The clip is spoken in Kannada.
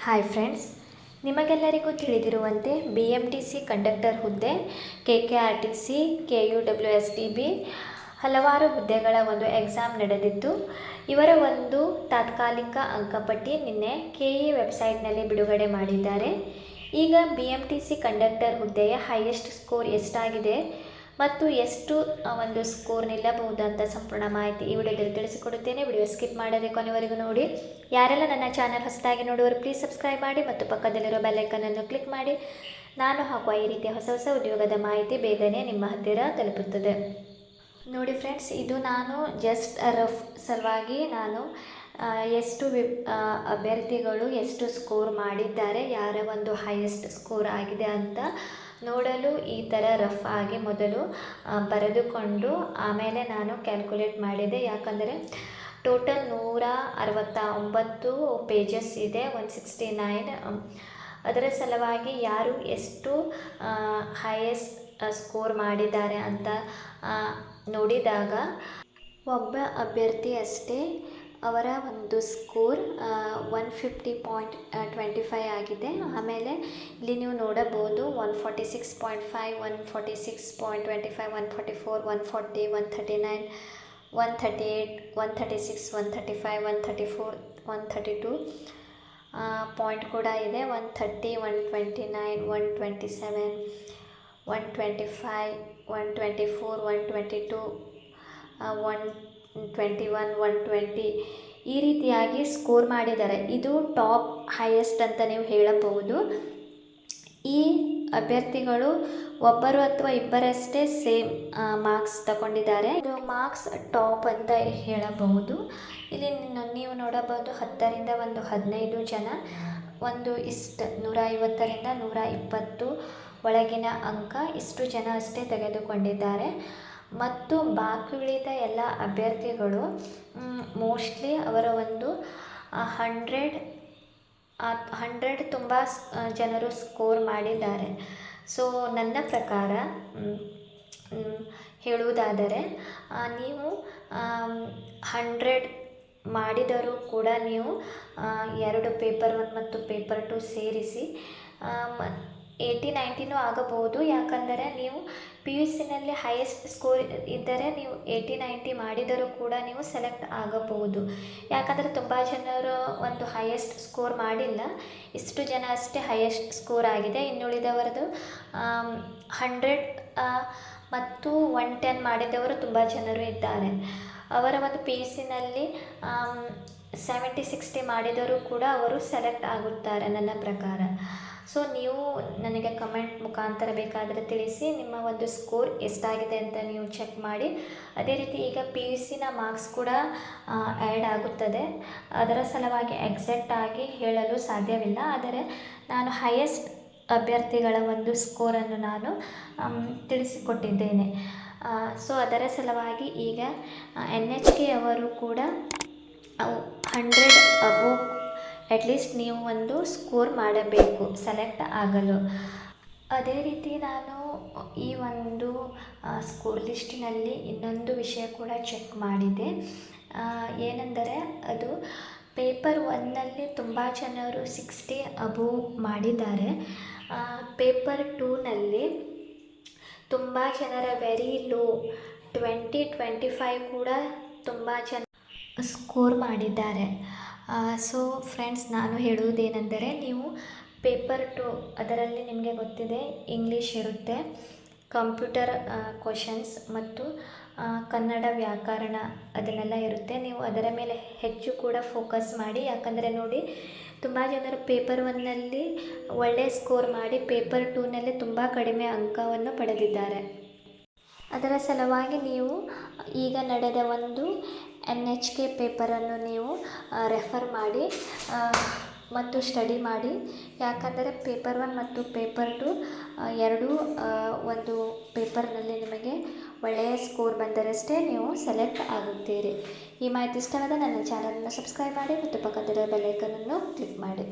ಹಾಯ್ ಫ್ರೆಂಡ್ಸ್, ನಿಮಗೆಲ್ಲರಿಗೂ ತಿಳಿದಿರುವಂತೆ BMTC ಕಂಡಕ್ಟರ್ ಹುದ್ದೆ, KKRTC, KUWSDB ಹಲವಾರು ಹುದ್ದೆಗಳ ಒಂದು ಎಕ್ಸಾಮ್ ನಡೆದಿತ್ತು. ಇವರ ಒಂದು ತಾತ್ಕಾಲಿಕ ಅಂಕಪಟ್ಟಿ ನಿನ್ನೆ KE ವೆಬ್ಸೈಟ್ನಲ್ಲಿ ಬಿಡುಗಡೆ ಮಾಡಿದ್ದಾರೆ. ಈಗ BMTC ಕಂಡಕ್ಟರ್ ಹುದ್ದೆಯ ಹೈಯೆಸ್ಟ್ ಸ್ಕೋರ್ ಎಷ್ಟಾಗಿದೆ ಮತ್ತು ಎಷ್ಟು ಒಂದು ಸ್ಕೋರ್ ನಿಲ್ಲಬಹುದು ಅಂತ ಸಂಪೂರ್ಣ ಮಾಹಿತಿ ಈ ವಿಡಿಯೋದಲ್ಲಿ ತಿಳಿಸಿಕೊಡುತ್ತೇನೆ. ವಿಡಿಯೋ ಸ್ಕಿಪ್ ಮಾಡದೆ ಕೊನೆವರೆಗೂ ನೋಡಿ. ಯಾರೆಲ್ಲ ನನ್ನ ಚಾನಲ್ ಹೊಸದಾಗಿ ನೋಡುವವರು ಪ್ಲೀಸ್ ಸಬ್ಸ್ಕ್ರೈಬ್ ಮಾಡಿ ಮತ್ತು ಪಕ್ಕದಲ್ಲಿರೋ ಬೆಲ್ ಐಕಾನನ್ನು ಕ್ಲಿಕ್ ಮಾಡಿ. ನಾನು ಹಾಕುವ ಈ ರೀತಿಯ ಹೊಸ ಹೊಸ ಉದ್ಯೋಗದ ಮಾಹಿತಿ ಬೇಗನೆ ನಿಮ್ಮ ಹತ್ತಿರ ತಲುಪುತ್ತದೆ. ನೋಡಿ ಫ್ರೆಂಡ್ಸ್, ಇದು ನಾನು ಜಸ್ಟ್ ರಫ್ ಸಲುವಾಗಿ ನಾನು ಎಷ್ಟು ಅಭ್ಯರ್ಥಿಗಳು ಎಷ್ಟು ಸ್ಕೋರ್ ಮಾಡಿದ್ದಾರೆ, ಯಾರ ಒಂದು ಹೈಯೆಸ್ಟ್ ಸ್ಕೋರ್ ಆಗಿದೆ ಅಂತ ನೋಡಲು ಈ ಥರ ರಫ್ ಆಗಿ ಮೊದಲು ಬರೆದುಕೊಂಡು ಆಮೇಲೆ ನಾನು ಕ್ಯಾಲ್ಕುಲೇಟ್ ಮಾಡಿದೆ. ಯಾಕಂದರೆ ಟೋಟಲ್ 169 ಪೇಜಸ್ ಇದೆ, 169. ಅದರ ಸಲುವಾಗಿ ಯಾರು ಎಷ್ಟು ಹೈಯೆಸ್ಟ್ ಸ್ಕೋರ್ ಮಾಡಿದ್ದಾರೆ ಅಂತ ನೋಡಿದಾಗ ಒಬ್ಬ ಅಭ್ಯರ್ಥಿ ಅಷ್ಟೇ ಅವರ ಒಂದು ಸ್ಕೋರ್ 150.25 ಆಗಿದೆ. ಆಮೇಲೆ ಇಲ್ಲಿ ನೀವು ನೋಡಬಹುದು 146.5, 146.25, 144, 140, 139, 138, 136, 135, 134, 132 ಪಾಯಿಂಟ್ ಕೂಡ ಇದೆ. 130, 129, 127, 125, 124, 122, 121, 120 ಈ ರೀತಿಯಾಗಿ ಸ್ಕೋರ್ ಮಾಡಿದ್ದಾರೆ. ಇದು ಟಾಪ್ ಹೈಯೆಸ್ಟ್ ಅಂತ ನೀವು ಹೇಳಬಹುದು. ಈ ಅಭ್ಯರ್ಥಿಗಳು ಒಬ್ಬರು ಅಥವಾ ಇಬ್ಬರಷ್ಟೇ ಸೇಮ್ ಮಾರ್ಕ್ಸ್ ತಗೊಂಡಿದ್ದಾರೆ. ಇದು ಮಾರ್ಕ್ಸ್ ಟಾಪ್ ಅಂತ ಹೇಳಬಹುದು. ಇಲ್ಲಿ ನೀವು ನೋಡಬಹುದು 10ರಿಂದ 15 ಜನ ಒಂದು 150ರಿಂದ 120 ಒಳಗಿನ ಅಂಕ ಇಷ್ಟು ಜನ ಅಷ್ಟೇ ತೆಗೆದುಕೊಂಡಿದ್ದಾರೆ. ಮತ್ತು ಬಾಕಿ ಉಳಿದ ಎಲ್ಲ ಅಭ್ಯರ್ಥಿಗಳು ಮೋಸ್ಟ್ಲಿ ಅವರ ಒಂದು 100 ತುಂಬ ಜನರು ಸ್ಕೋರ್ ಮಾಡಿದ್ದಾರೆ. ಸೊ ನನ್ನ ಪ್ರಕಾರ ಹೇಳುವುದಾದರೆ ನೀವು 100 ಮಾಡಿದರೂ ಕೂಡ ನೀವು 2 ಪೇಪರ್ 1 ಮತ್ತು ಪೇಪರ್ 2 ಸೇರಿಸಿ 80-90 ಆಗಬಹುದು. ಯಾಕಂದರೆ ನೀವು PUCನಲ್ಲಿ ಹೈಯೆಸ್ಟ್ ಸ್ಕೋರ್ ಇದ್ದರೆ ನೀವು 80-90 ಮಾಡಿದರೂ ಕೂಡ ನೀವು ಸೆಲೆಕ್ಟ್ ಆಗಬಹುದು. ಯಾಕಂದರೆ ತುಂಬ ಜನರು ಒಂದು ಹೈಯೆಸ್ಟ್ ಸ್ಕೋರ್ ಮಾಡಿಲ್ಲ, ಇಷ್ಟು ಜನ ಅಷ್ಟೇ ಹೈಯೆಸ್ಟ್ ಸ್ಕೋರ್ ಆಗಿದೆ. ಇನ್ನುಳಿದವರದು 100 ಮತ್ತು 110 ಮಾಡಿದವರು ತುಂಬ ಜನರು ಇದ್ದಾರೆ. ಅವರ ಒಂದು PUCನಲ್ಲಿ 70-60 ಮಾಡಿದರೂ ಕೂಡ ಅವರು ಸೆಲೆಕ್ಟ್ ಆಗುತ್ತಾರೆ ನನ್ನ ಪ್ರಕಾರ. ಸೊ ನೀವು ನನಗೆ ಕಮೆಂಟ್ ಮುಖಾಂತರ ಬೇಕಾದರೆ ತಿಳಿಸಿ, ನಿಮ್ಮ ಒಂದು ಸ್ಕೋರ್ ಎಷ್ಟಾಗಿದೆ ಅಂತ ನೀವು ಚೆಕ್ ಮಾಡಿ. ಅದೇ ರೀತಿ ಈಗ PUCನ ಮಾರ್ಕ್ಸ್ ಕೂಡ ಆ್ಯಡ್ ಆಗುತ್ತದೆ. ಅದರ ಸಲುವಾಗಿ ಎಕ್ಸಾಕ್ಟ್ ಆಗಿ ಹೇಳಲು ಸಾಧ್ಯವಿಲ್ಲ. ಆದರೆ ನಾನು ಹೈಯೆಸ್ಟ್ ಅಭ್ಯರ್ಥಿಗಳ ಒಂದು ಸ್ಕೋರನ್ನು ನಾನು ತಿಳಿಸಿಕೊಟ್ಟಿದ್ದೇನೆ. ಸೊ ಅದರ ಸಲುವಾಗಿ ಈಗ NHK ಅವರು ಕೂಡ 100 ಅಬೋವ್ ಅಟ್ಲೀಸ್ಟ್ ನೀವು ಒಂದು ಸ್ಕೋರ್ ಮಾಡಬೇಕು ಸೆಲೆಕ್ಟ್ ಆಗಲು. ಅದೇ ರೀತಿ ನಾನು ಈ ಒಂದು ಸ್ಕೋರ್ ಲಿಸ್ಟಿನಲ್ಲಿ ಇನ್ನೊಂದು ವಿಷಯ ಕೂಡ ಚೆಕ್ ಮಾಡಿದೆ. ಏನೆಂದರೆ ಅದು ಪೇಪರ್ 1ನಲ್ಲಿ ತುಂಬ ಜನರು 60 ಅಬೋವ್ ಮಾಡಿದ್ದಾರೆ. ಪೇಪರ್ 2ನಲ್ಲಿ ತುಂಬ ಜನರ ವೆರಿ ಲೋ 20-25 ಕೂಡ ತುಂಬ ಜನ ಸ್ಕೋರ್ ಮಾಡಿದ್ದಾರೆ. ಸೊ ಫ್ರೆಂಡ್ಸ್, ನಾನು ಹೇಳುವುದೇನೆಂದರೆ ನೀವು ಪೇಪರ್ 2 ಅದರಲ್ಲಿ ನಿಮಗೆ ಗೊತ್ತಿದೆ ಇಂಗ್ಲೀಷ್ ಇರುತ್ತೆ, ಕಂಪ್ಯೂಟರ್ ಕ್ವಶನ್ಸ್ ಮತ್ತು ಕನ್ನಡ ವ್ಯಾಕರಣ ಅದನ್ನೆಲ್ಲ ಇರುತ್ತೆ. ನೀವು ಅದರ ಮೇಲೆ ಹೆಚ್ಚು ಕೂಡ ಫೋಕಸ್ ಮಾಡಿ. ಯಾಕಂದರೆ ನೋಡಿ, ತುಂಬ ಜನರು ಪೇಪರ್ 1ನಲ್ಲಿ ಒಳ್ಳೆಯ ಸ್ಕೋರ್ ಮಾಡಿ ಪೇಪರ್ 2ನಲ್ಲಿ ತುಂಬ ಕಡಿಮೆ ಅಂಕವನ್ನು ಪಡೆದಿದ್ದಾರೆ. ಅದರ ಸಲುವಾಗಿ ನೀವು ಈಗ ನಡೆದ ಒಂದು NHK ಪೇಪರನ್ನು ನೀವು ರೆಫರ್ ಮಾಡಿ ಮತ್ತು ಸ್ಟಡಿ ಮಾಡಿ. ಯಾಕಂದರೆ ಪೇಪರ್ 1 ಮತ್ತು ಪೇಪರ್ 2 ಎರಡೂ ಒಂದು ಪೇಪರ್ನಲ್ಲಿ ನಿಮಗೆ ಒಳ್ಳೆಯ ಸ್ಕೋರ್ ಬಂದರಷ್ಟೇ ನೀವು ಸೆಲೆಕ್ಟ್ ಆಗುತ್ತೀರಿ. ಈ ಮಾಹಿತಿ ಇಷ್ಟವಾದ ನನ್ನ ಚಾನಲನ್ನು ಸಬ್ಸ್ಕ್ರೈಬ್ ಮಾಡಿ ಮತ್ತು ಪಕ್ಕದಲ್ಲಿರೋ ಬೆಲ್ ಐಕಾನನ್ನು ಕ್ಲಿಕ್ ಮಾಡಿ.